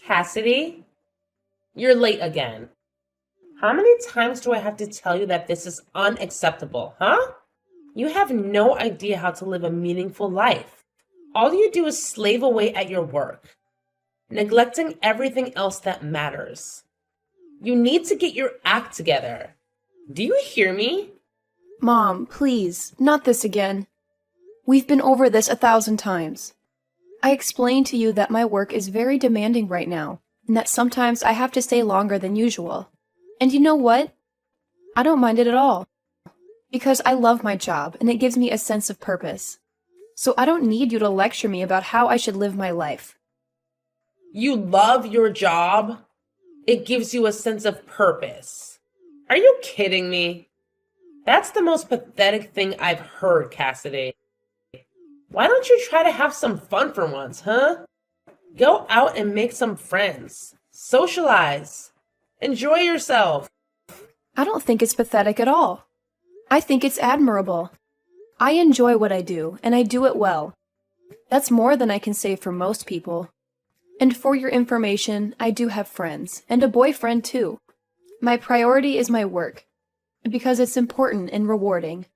Cassidy, you're late again. How many times do I have to tell you that this is unacceptable, huh? You have no idea how to live a meaningful life. All you do is slave away at your work, neglecting everything else that matters. You need to get your act together. Do you hear me? Mom, please, not this again. We've been over this 1,000 times. I explained to you that my work is very demanding right now, and that sometimes I have to stay longer than usual. And you know what? I don't mind it at all. Because I love my job, and it gives me a sense of purpose. So I don't need you to lecture me about how I should live my life. You love your job? It gives you a sense of purpose. Are you kidding me? That's the most pathetic thing I've heard, Cassidy. Why don't you try to have some fun for once, huh? Go out and make some friends. Socialize. Enjoy yourself. I don't think it's pathetic at all. I think it's admirable. I enjoy what I do, and I do it well. That's more than I can say for most people. And for your information, I do have friends, and a boyfriend too. My priority is my work, because it's important and rewarding.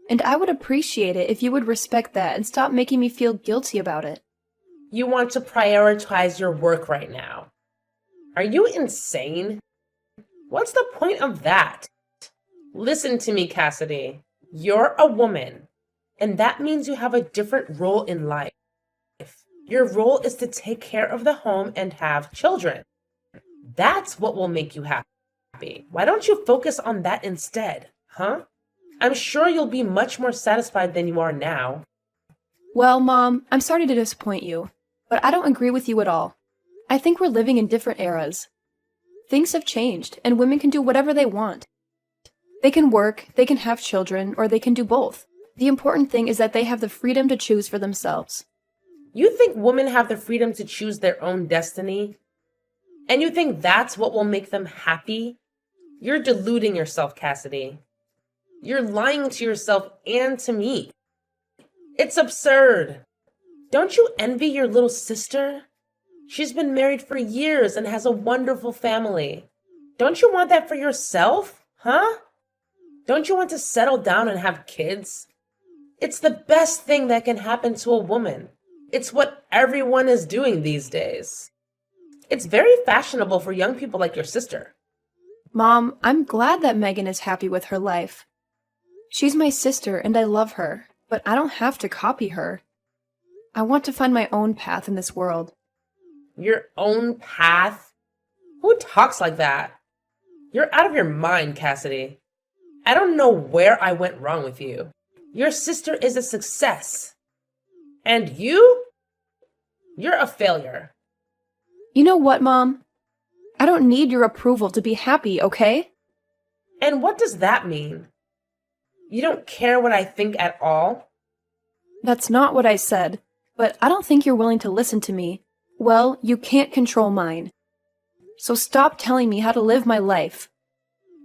And I would appreciate it if you would respect that and stop making me feel guilty about it. You want to prioritize your work right now. Are you insane? What's the point of that? Listen to me, Cassidy. You're a woman, and that means you have a different role in life. Your role is to take care of the home and have children. That's what will make you happy. Why don't you focus on that instead, huh? I'm sure you'll be much more satisfied than you are now. Well, Mom, I'm sorry to disappoint you, but I don't agree with you at all. I think we're living in different eras. Things have changed, and women can do whatever they want. They can work, they can have children, or they can do both. The important thing is that they have the freedom to choose for themselves. You think women have the freedom to choose their own destiny? And you think that's what will make them happy? You're deluding yourself, Cassidy. You're lying to yourself and to me. It's absurd. Don't you envy your little sister? She's been married for years and has a wonderful family. Don't you want that for yourself, huh? Don't you want to settle down and have kids? It's the best thing that can happen to a woman. It's what everyone is doing these days. It's very fashionable for young people like your sister. Mom, I'm glad that Megan is happy with her life. She's my sister and I love her, but I don't have to copy her. I want to find my own path in this world. Your own path? Who talks like that? You're out of your mind, Cassidy. I don't know where I went wrong with you. Your sister is a success. And you? You're a failure. You know what, Mom? I don't need your approval to be happy, okay? And what does that mean? You don't care what I think at all? That's not what I said, but I don't think you're willing to listen to me. Well, you can't control mine. So stop telling me how to live my life.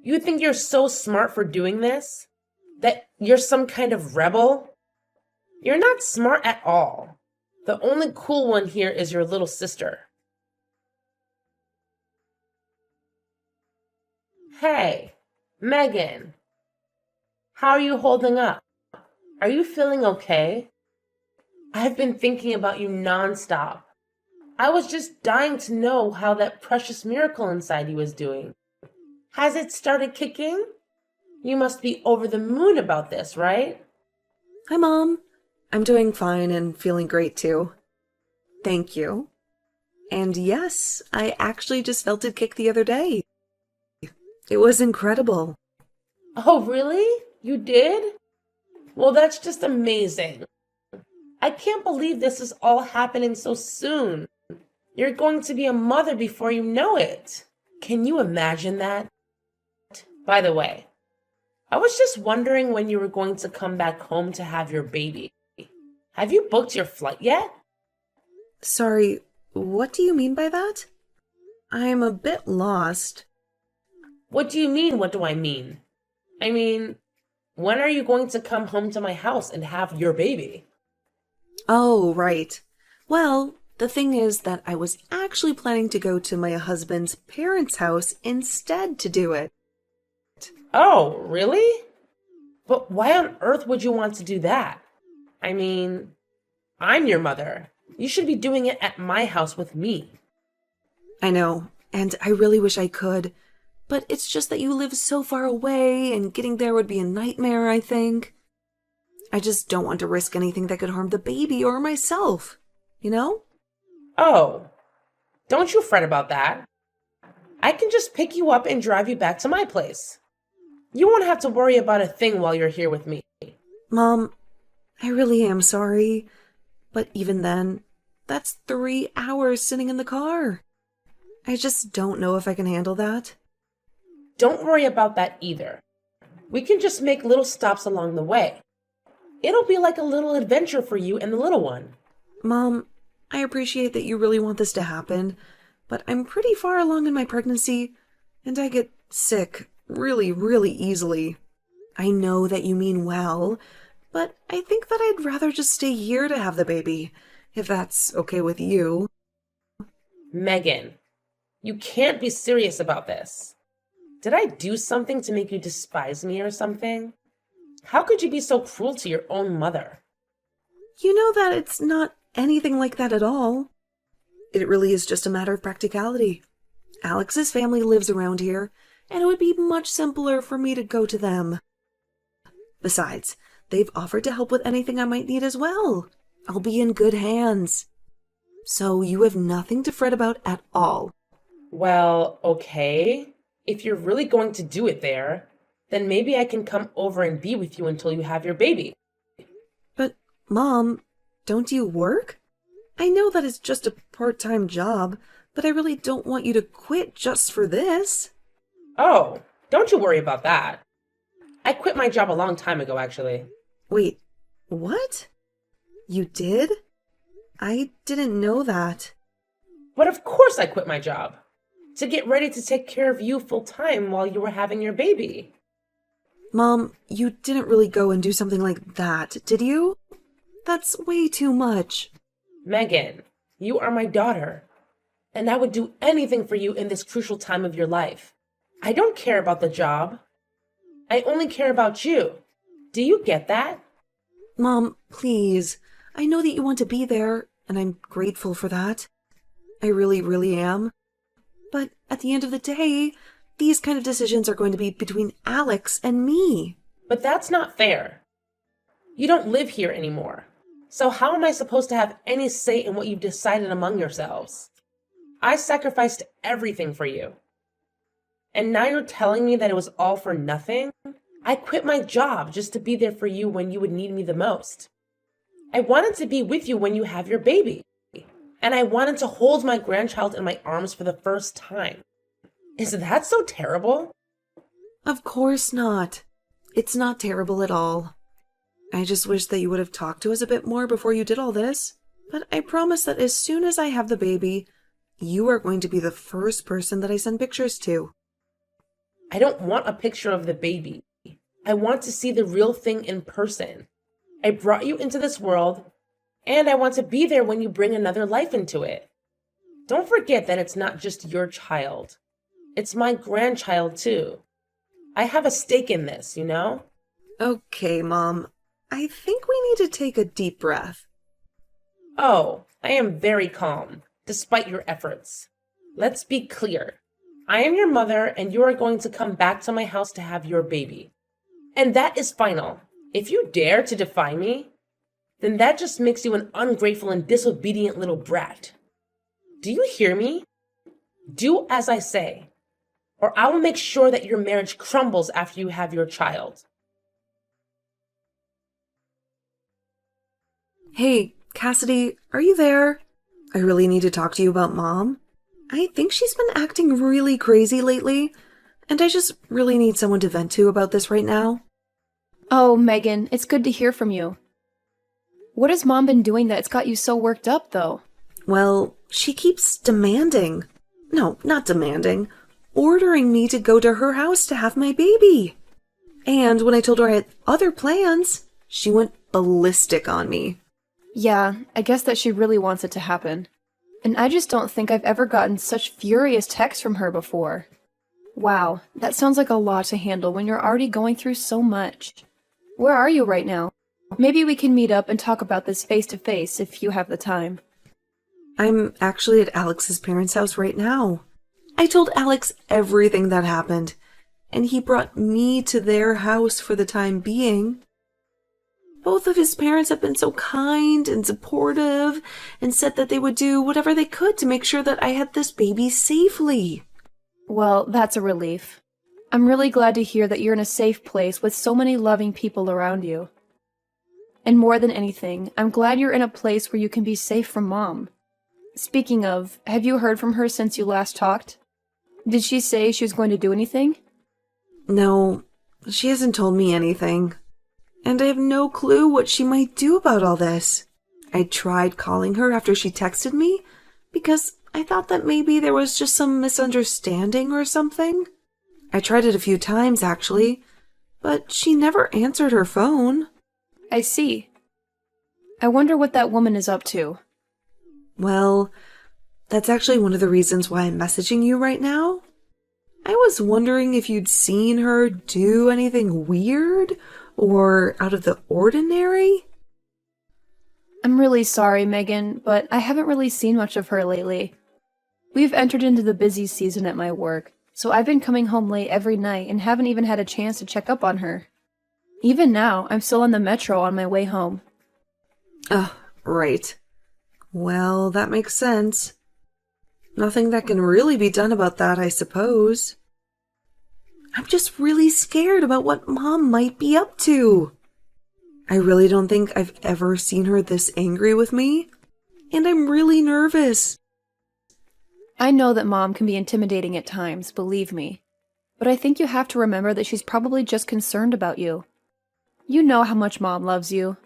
You think you're so smart for doing this? That you're some kind of rebel? You're not smart at all. The only cool one here is your little sister. Hey, Megan. How are you holding up? Are you feeling okay? I've been thinking about you nonstop. I was just dying to know how that precious miracle inside you is doing. Has it started kicking? You must be over the moon about this, right? Hi, Mom. I'm doing fine and feeling great too. Thank you. And yes, I actually just felt it kick the other day. It was incredible. Oh, really? You did? Well, that's just amazing. I can't believe this is all happening so soon. You're going to be a mother before you know it. Can you imagine that? By the way, I was just wondering when you were going to come back home to have your baby. Have you booked your flight yet? Sorry, what do you mean by that? I'm a bit lost. What do you mean, what do I mean? I mean, when are you going to come home to my house and have your baby? Oh, right. Well, The thing is that I was actually planning to go to my husband's parents' house instead to do it. Oh, really? But why on earth would you want to do that? I mean, I'm your mother. You should be doing it at my house with me. I know, and I really wish I could, but it's just that you live so far away and getting there would be a nightmare, I think. I just don't want to risk anything that could harm the baby or myself, you know? Oh, don't you fret about that. I can just pick you up and drive you back to my place. You won't have to worry about a thing while you're here with me. Mom, I really am sorry, but even then, that's 3 hours sitting in the car. I just don't know if I can handle that. Don't worry about that either. We can just make little stops along the way. It'll be like a little adventure for you and the little one. Mom, I appreciate that you really want this to happen, but I'm pretty far along in my pregnancy, and I get sick really, really easily. I know that you mean well, but I think that I'd rather just stay here to have the baby, if that's okay with you. Megan, you can't be serious about this. Did I do something to make you despise me or something? How could you be so cruel to your own mother? You know that it's not anything like that at all. It really is just a matter of practicality. Alex's family lives around here, and it would be much simpler for me to go to them. Besides, they've offered to help with anything I might need as well. I'll be in good hands. So you have nothing to fret about at all. Well, okay. If you're really going to do it there, then maybe I can come over and be with you until you have your baby. But, Mom, don't you work? I know that it's just a part-time job, but I really don't want you to quit just for this. Oh, don't you worry about that. I quit my job a long time ago, actually. Wait, what? You did? I didn't know that. But of course I quit my job. To get ready to take care of you full time while you were having your baby. Mom, you didn't really go and do something like that, did you? That's way too much. Megan, you are my daughter, and I would do anything for you in this crucial time of your life. I don't care about the job. I only care about you. Do you get that? Mom, please. I know that you want to be there, and I'm grateful for that. I really, really am. But at the end of the day, these kind of decisions are going to be between Alex and me. But that's not fair. You don't live here anymore. So how am I supposed to have any say in what you've decided among yourselves? I sacrificed everything for you. And now you're telling me that it was all for nothing? I quit my job just to be there for you when you would need me the most. I wanted to be with you when you have your baby. And I wanted to hold my grandchild in my arms for the first time. Is that so terrible? Of course not. It's not terrible at all. I just wish that you would have talked to us a bit more before you did all this. But I promise that as soon as I have the baby, you are going to be the first person that I send pictures to. I don't want a picture of the baby. I want to see the real thing in person. I brought you into this world, and I want to be there when you bring another life into it. Don't forget that it's not just your child. It's my grandchild, too. I have a stake in this, you know? Okay, Mom. I think we need to take a deep breath. Oh, I am very calm, despite your efforts. Let's be clear. I am your mother, and you are going to come back to my house to have your baby. And that is final. If you dare to defy me, then that just makes you an ungrateful and disobedient little brat. Do you hear me? Do as I say, or I will make sure that your marriage crumbles after you have your child. Hey, Cassidy, are you there? I really need to talk to you about Mom. I think she's been acting really crazy lately, and I just really need someone to vent to about this right now. Oh, Megan, it's good to hear from you. What has Mom been doing that's got you so worked up, though? Well, she keeps demanding. No, not demanding. Ordering me to go to her house to have my baby. And when I told her I had other plans, she went ballistic on me. Yeah, I guess that she really wants it to happen. And I just don't think I've ever gotten such furious texts from her before. Wow, that sounds like a lot to handle when you're already going through so much. Where are you right now? Maybe we can meet up and talk about this face to face if you have the time. I'm actually at Alex's parents' house right now. I told Alex everything that happened, and he brought me to their house for the time being. Both of his parents have been so kind and supportive and said that they would do whatever they could to make sure that I had this baby safely. Well, that's a relief. I'm really glad to hear that you're in a safe place with so many loving people around you. And more than anything, I'm glad you're in a place where you can be safe from Mom. Speaking of, have you heard from her since you last talked? Did she say she was going to do anything? No, she hasn't told me anything. And I have no clue what she might do about all this. I tried calling her after she texted me because I thought that maybe there was just some misunderstanding or something. I tried it a few times, actually, but she never answered her phone. I see. I wonder what that woman is up to. Well, that's actually one of the reasons why I'm messaging you right now. I was wondering if you'd seen her do anything weird or out of the ordinary. I'm really sorry, Megan, but I haven't really seen much of her lately. We've entered into the busy season at my work, so I've been coming home late every night and haven't even had a chance to check up on her. Even now, I'm still on the metro on my way home. Oh, right. Well, that makes sense. Nothing that can really be done about that, I suppose. I'm just really scared about what Mom might be up to. I really don't think I've ever seen her this angry with me, and I'm really nervous. I know that Mom can be intimidating at times, believe me. But I think you have to remember that she's probably just concerned about you. You know how much Mom loves you.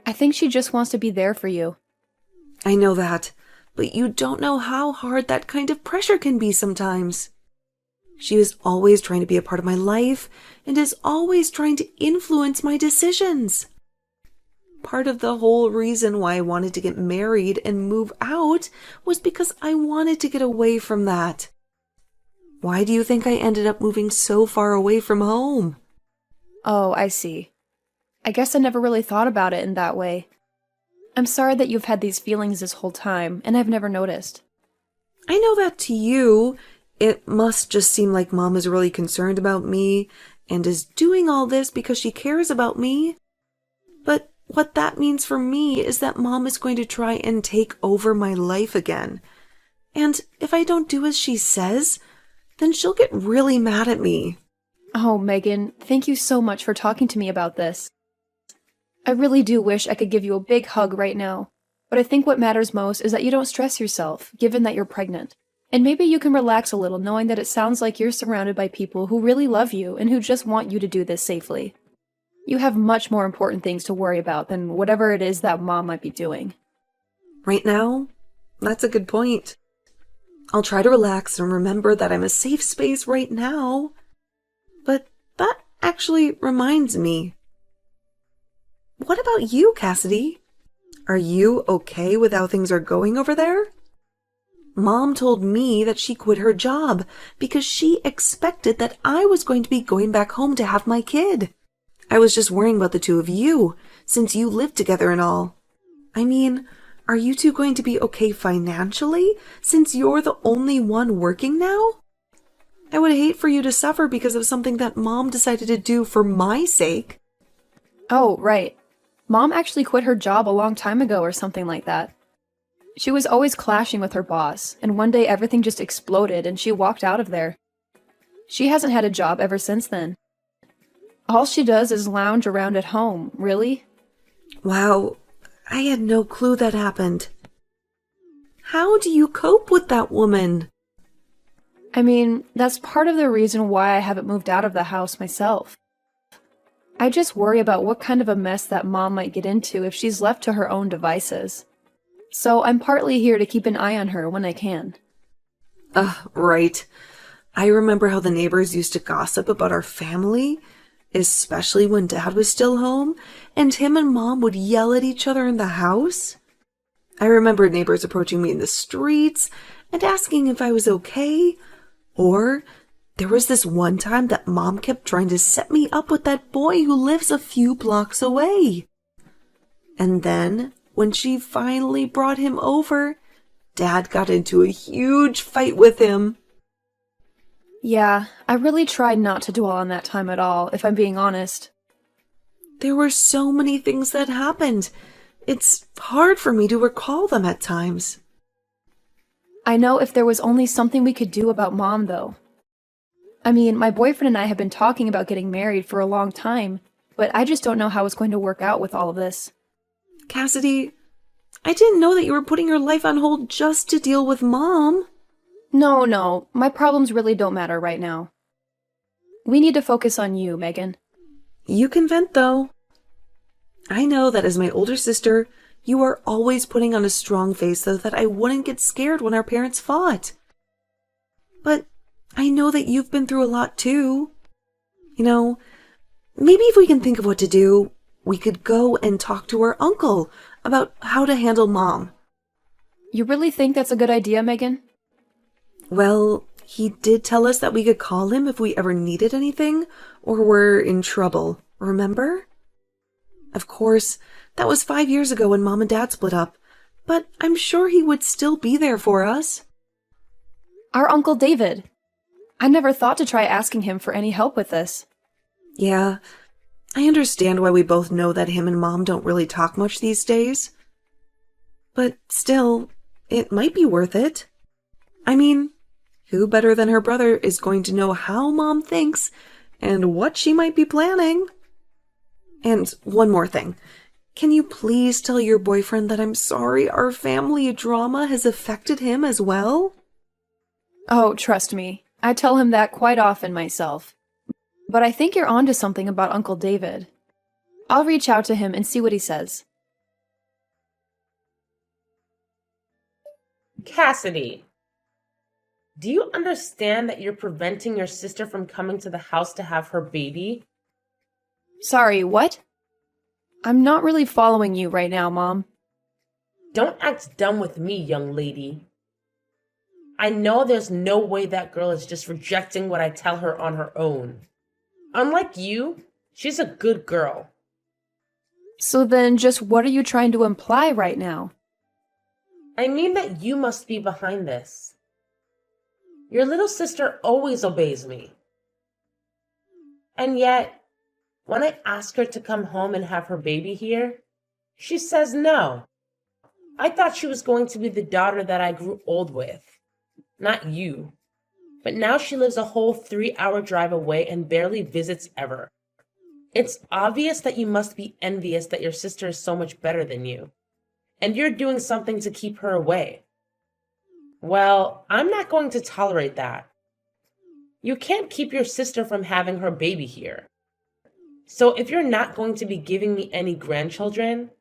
I think she just wants to be there for you. I know that, but you don't know how hard that kind of pressure can be sometimes. She is always trying to be a part of my life and is always trying to influence my decisions. Part of the whole reason why I wanted to get married and move out was because I wanted to get away from that. Why do you think I ended up moving so far away from home? Oh, I see. I guess I never really thought about it in that way. I'm sorry that you've had these feelings this whole time, and I've never noticed. I know that to you, it must just seem like Mom is really concerned about me and is doing all this because she cares about me. But what that means for me is that Mom is going to try and take over my life again. And if I don't do as she says, then she'll get really mad at me. Oh, Megan, thank you so much for talking to me about this. I really do wish I could give you a big hug right now, but I think what matters most is that you don't stress yourself, given that you're pregnant. And maybe you can relax a little knowing that it sounds like you're surrounded by people who really love you and who just want you to do this safely. You have much more important things to worry about than whatever it is that Mom might be doing. Right now, that's a good point. I'll try to relax and remember that I'm a safe space right now. But that actually reminds me. What about you, Cassidy? Are you okay with how things are going over there? Mom told me that she quit her job because she expected that I was going to be going back home to have my kid. I was just worrying about the two of you, since you live together and all. I mean, are you two going to be okay financially, since you're the only one working now? I would hate for you to suffer because of something that Mom decided to do for my sake. Oh, right. Mom actually quit her job a long time ago or something like that. She was always clashing with her boss, and one day everything just exploded and she walked out of there. She hasn't had a job ever since then. All she does is lounge around at home, really? Wow, I had no clue that happened. How do you cope with that woman? I mean, that's part of the reason why I haven't moved out of the house myself. I just worry about what kind of a mess that Mom might get into if she's left to her own devices. So I'm partly here to keep an eye on her when I can. Right. I remember how the neighbors used to gossip about our family, especially when Dad was still home, and him and Mom would yell at each other in the house. I remember neighbors approaching me in the streets and asking if I was okay. Or there was this one time that Mom kept trying to set me up with that boy who lives a few blocks away. And then, when she finally brought him over, Dad got into a huge fight with him. Yeah, I really tried not to dwell on that time at all, if I'm being honest. There were so many things that happened. It's hard for me to recall them at times. I know if there was only something we could do about Mom, though. I mean, my boyfriend and I have been talking about getting married for a long time, but I just don't know how it's going to work out with all of this. Cassidy, I didn't know that you were putting your life on hold just to deal with Mom. No, my problems really don't matter right now. We need to focus on you, Megan. You can vent, though. I know that as my older sister, you are always putting on a strong face so that I wouldn't get scared when our parents fought. But I know that you've been through a lot, too. You know, maybe if we can think of what to do, we could go and talk to our uncle about how to handle Mom. You really think that's a good idea, Megan? Well, he did tell us that we could call him if we ever needed anything or were in trouble, remember? Of course, that was 5 years ago when Mom and Dad split up, but I'm sure he would still be there for us. Our Uncle David. I never thought to try asking him for any help with this. Yeah, I understand why we both know that him and Mom don't really talk much these days. But still, it might be worth it. I mean, who better than her brother is going to know how Mom thinks and what she might be planning? And one more thing. Can you please tell your boyfriend that I'm sorry our family drama has affected him as well? Oh, trust me. I tell him that quite often myself. But I think you're onto something about Uncle David. I'll reach out to him and see what he says. Cassidy, do you understand that you're preventing your sister from coming to the house to have her baby? Sorry, what? I'm not really following you right now, Mom. Don't act dumb with me, young lady. I know there's no way that girl is just rejecting what I tell her on her own. Unlike you, she's a good girl. So then just what are you trying to imply right now? I mean that you must be behind this. Your little sister always obeys me. And yet, when I ask her to come home and have her baby here, she says no. I thought she was going to be the daughter that I grew old with, not you. But now she lives a whole 3-hour drive away and barely visits ever. It's obvious that you must be envious that your sister is so much better than you, and you're doing something to keep her away. Well, I'm not going to tolerate that. You can't keep your sister from having her baby here. So if you're not going to be giving me any grandchildren,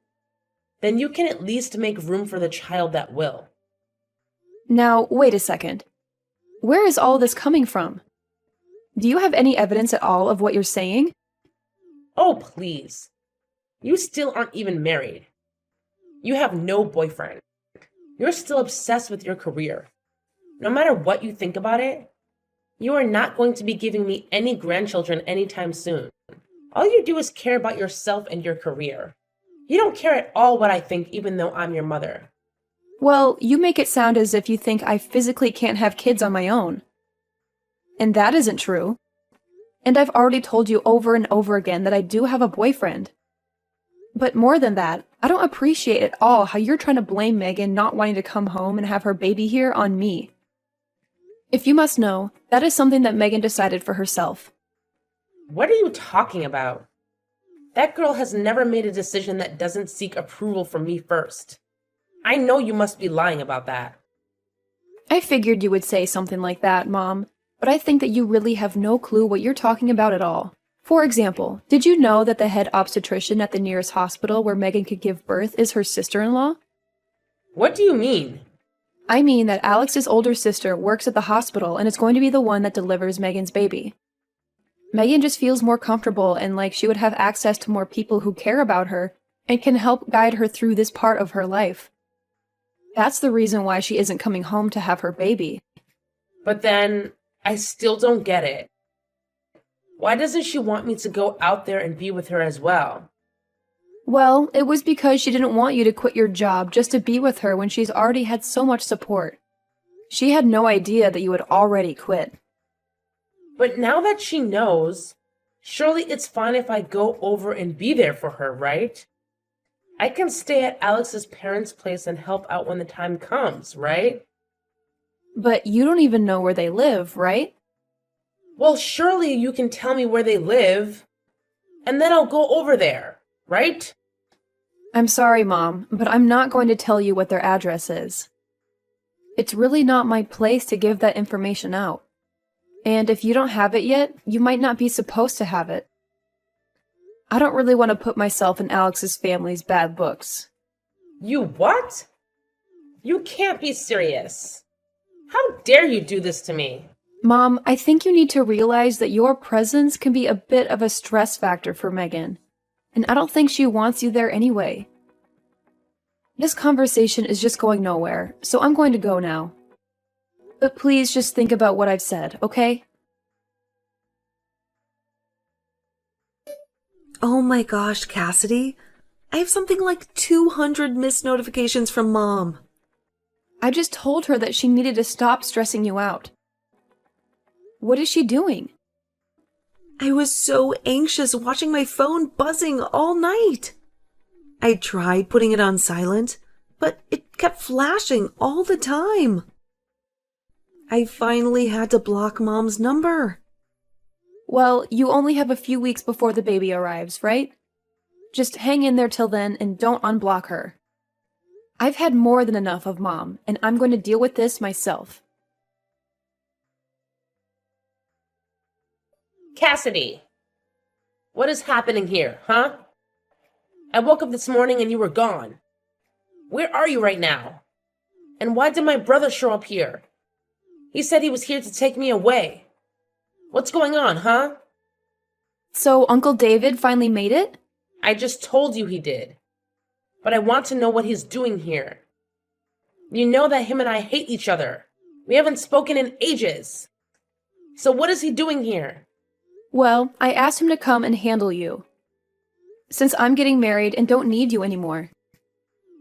then you can at least make room for the child that will. Now, wait a second. Where is all this coming from? Do you have any evidence at all of what you're saying? Oh, please. You still aren't even married. You have no boyfriend. You're still obsessed with your career. No matter what you think about it, you are not going to be giving me any grandchildren anytime soon. All you do is care about yourself and your career. You don't care at all what I think, even though I'm your mother. Well, you make it sound as if you think I physically can't have kids on my own. And that isn't true. And I've already told you over and over again that I do have a boyfriend. But more than that, I don't appreciate at all how you're trying to blame Megan not wanting to come home and have her baby here on me. If you must know, that is something that Megan decided for herself. What are you talking about? That girl has never made a decision that doesn't seek approval from me first. I know you must be lying about that. I figured you would say something like that, Mom, but I think that you really have no clue what you're talking about at all. For example, did you know that the head obstetrician at the nearest hospital where Megan could give birth is her sister-in-law? What do you mean? I mean that Alex's older sister works at the hospital and is going to be the one that delivers Megan's baby. Megan just feels more comfortable and like she would have access to more people who care about her and can help guide her through this part of her life. That's the reason why she isn't coming home to have her baby. But then, I still don't get it. Why doesn't she want me to go out there and be with her as well? Well, it was because she didn't want you to quit your job just to be with her when she's already had so much support. She had no idea that you had already quit. But now that she knows, surely it's fine if I go over and be there for her, right? I can stay at Alex's parents' place and help out when the time comes, right? But you don't even know where they live, right? Well, surely you can tell me where they live, and then I'll go over there, right? I'm sorry, Mom, but I'm not going to tell you what their address is. It's really not my place to give that information out. And if you don't have it yet, you might not be supposed to have it. I don't really want to put myself in Alex's family's bad books. You what? You can't be serious. How dare you do this to me? Mom, I think you need to realize that your presence can be a bit of a stress factor for Megan, and I don't think she wants you there anyway. This conversation is just going nowhere, so I'm going to go now. But please just think about what I've said, okay? Oh my gosh, Cassidy. I have something like 200 missed notifications from Mom. I just told her that she needed to stop stressing you out. What is she doing? I was so anxious watching my phone buzzing all night. I tried putting it on silent, but it kept flashing all the time. I finally had to block Mom's number. Well, you only have a few weeks before the baby arrives, right? Just hang in there till then and don't unblock her. I've had more than enough of Mom, and I'm going to deal with this myself. Cassidy, what is happening here, huh? I woke up this morning and you were gone. Where are you right now? And why did my brother show up here? He said he was here to take me away. What's going on, huh? So Uncle David finally made it? I just told you he did. But I want to know what he's doing here. You know that him and I hate each other. We haven't spoken in ages. So what is he doing here? Well, I asked him to come and handle you. Since I'm getting married and don't need you anymore.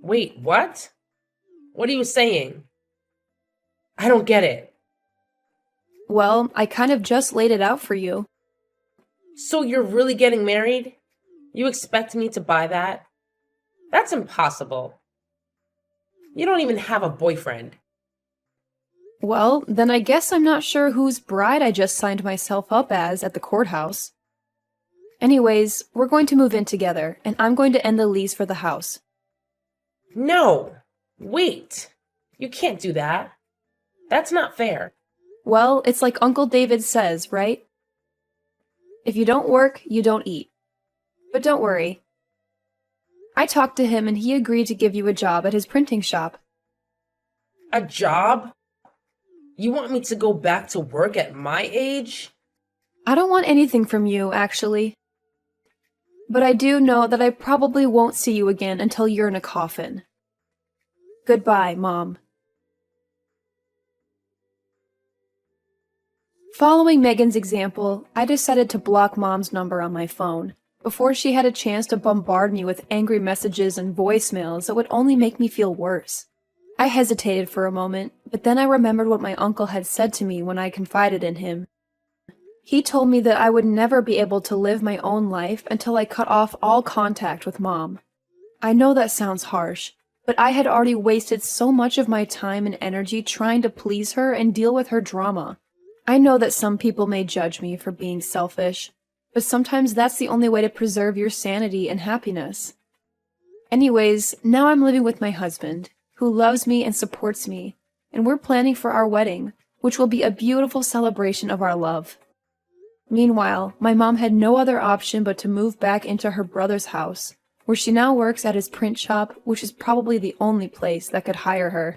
Wait, what? What are you saying? I don't get it. Well, I kind of just laid it out for you. So you're really getting married? You expect me to buy that? That's impossible. You don't even have a boyfriend. Well, then I guess I'm not sure whose bride I just signed myself up as at the courthouse. Anyways, we're going to move in together, and I'm going to end the lease for the house. No! Wait! You can't do that. That's not fair. Well, it's like Uncle David says, right? If you don't work, you don't eat. But don't worry. I talked to him and he agreed to give you a job at his printing shop. A job? You want me to go back to work at my age? I don't want anything from you, actually. But I do know that I probably won't see you again until you're in a coffin. Goodbye, Mom. Following Megan's example, I decided to block Mom's number on my phone before she had a chance to bombard me with angry messages and voicemails that would only make me feel worse. I hesitated for a moment, but then I remembered what my uncle had said to me when I confided in him. He told me that I would never be able to live my own life until I cut off all contact with Mom. I know that sounds harsh, but I had already wasted so much of my time and energy trying to please her and deal with her drama. I know that some people may judge me for being selfish, but sometimes that's the only way to preserve your sanity and happiness. Anyways, now I'm living with my husband, who loves me and supports me, and we're planning for our wedding, which will be a beautiful celebration of our love. Meanwhile, my mom had no other option but to move back into her brother's house, where she now works at his print shop, which is probably the only place that could hire her.